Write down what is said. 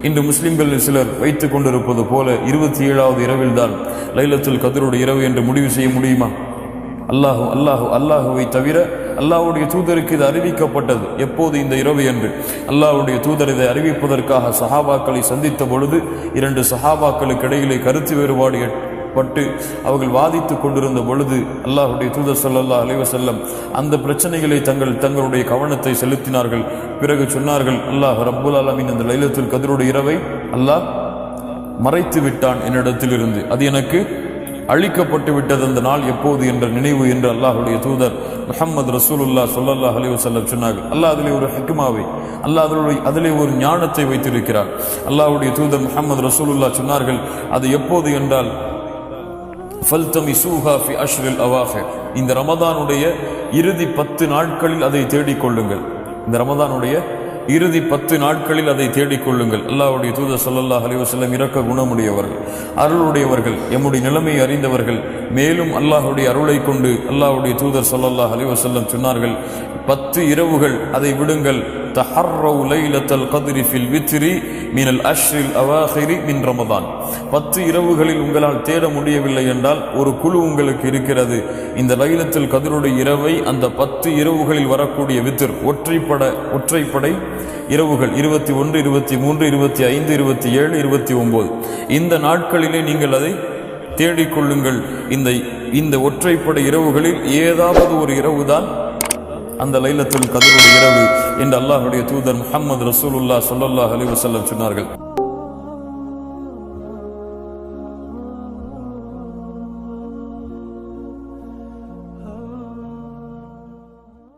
இன்று முஸ்லிம்கள் சிலர் வைத்துக் கொண்டிருப்பது போல 27வது இரவில் தான் லைலத்துல் கத்ருடைய இரவு என்று முடிவு செய்ய முடியுமா? அல்லாஹுவை தவிர அல்லாஹ்வுடைய தூதருக்கு இது அறிவிக்கப்பட்டது எப்போது? இந்த இரவு என்று. அல்லாஹ்வுடைய தூதர் இதை அறிவிப்பதற்காக சஹாபாக்களை சந்தித்த பொழுது 2 சஹாபாக்களுக்கு இடையிலே கருத்து வேறுபாடு பட்டு அவர்கள் வாதித்துக் கொண்டிருந்த பொழுது அல்லாஹ்வுடைய தூதர் ஸல்லல்லாஹு அலைஹி வஸல்லம் அந்த பிரச்சனைகளை தங்களுடைய கவனத்தை செலுத்தினார்கள். பிறகு சொன்னார்கள், அல்லாஹ் ரப்புல் ஆலமீன் இந்த லைலத்துல் கத்ருடைய இரவை அல்லாஹ் மறைத்து விட்டான் என்னிடத்திலிருந்து, அது எனக்கு அழிக்கப்பட்டு விட்டது அந்த நாள் எப்போது என்ற நினைவு என்று அல்லாஹ்வுடைய தூதர் முஹம்மது ரசூலுல்லாஹ் ஸல்லல்லாஹு அலைஹி வஸல்லம் சொன்னார்கள். அல்லாஹ் அதிலே ஒரு ஹிக்மாவை, அல்லாஹ் அதிலே ஒரு ஞானத்தை வைத்திருக்கிறார். அல்லாஹ்வுடைய தூதர் முஹம்மது ரசூலுல்லாஹ் சொன்னார்கள், அது எப்போது என்றால் ஃபல்தமிசூஹா ஃபி அஷ்ரில் அவாஹிர், இந்த ரமதானுடைய இறுதி 10 நாட்களில் அதை தேடிக்கொள்ளுங்கள். இந்த ரமதானுடைய இறுதி 10 நாட்களில் அதை தேடிக்கொள்ளுங்கள். அல்லாஹ்வுடைய தூதர் ஸல்லல்லாஹு அலைஹி வஸல்லம் இரக்க குணமுடையவர்கள், அருளுடையவர்கள், எம்முடைய நிலைமையை அறிந்தவர்கள். மேலும் அல்லாஹ்வுடைய அருளை கொண்டு அல்லாஹ்வுடைய தூதர் ஸல்லல்லாஹு அலைஹி வஸல்லம் சொன்னார்கள், 10 இரவுகள் அதை விடுங்கள். தஹர்ரவு லைலத்துல் கத்ரி ஃபில் வித்ரி மினல் அஷ்ரில் அவாஹிரி மின் ரமதான். 10 இரவுகளில் உங்களால் தேட முடியவில்லை என்றால் ஒரு குழு உங்களுக்கு இருக்கிறது. இந்த லைலத்துல் கத்ருடைய இரவை அந்த 10 இரவுகளில் வரக்கூடிய வித்ர் ஒற்றைப்படை இரவுகள் 21, 23, 25, 27, 29 இந்த நாட்களிலே நீங்கள் அதை தேடிக்கொள்ளுங்கள். இந்த ஒற்றைப்படை இரவுகளில் ஏதாவது ஒரு இரவுதான் அந்த லைலத்துல் கத்ருடைய இரவு என்று அல்லாஹ்வுடைய தூதர் முஹம்மது ரசூலுல்லாஹ் ஸல்லல்லாஹு அலைஹி வஸல்லம் சொன்னார்கள்.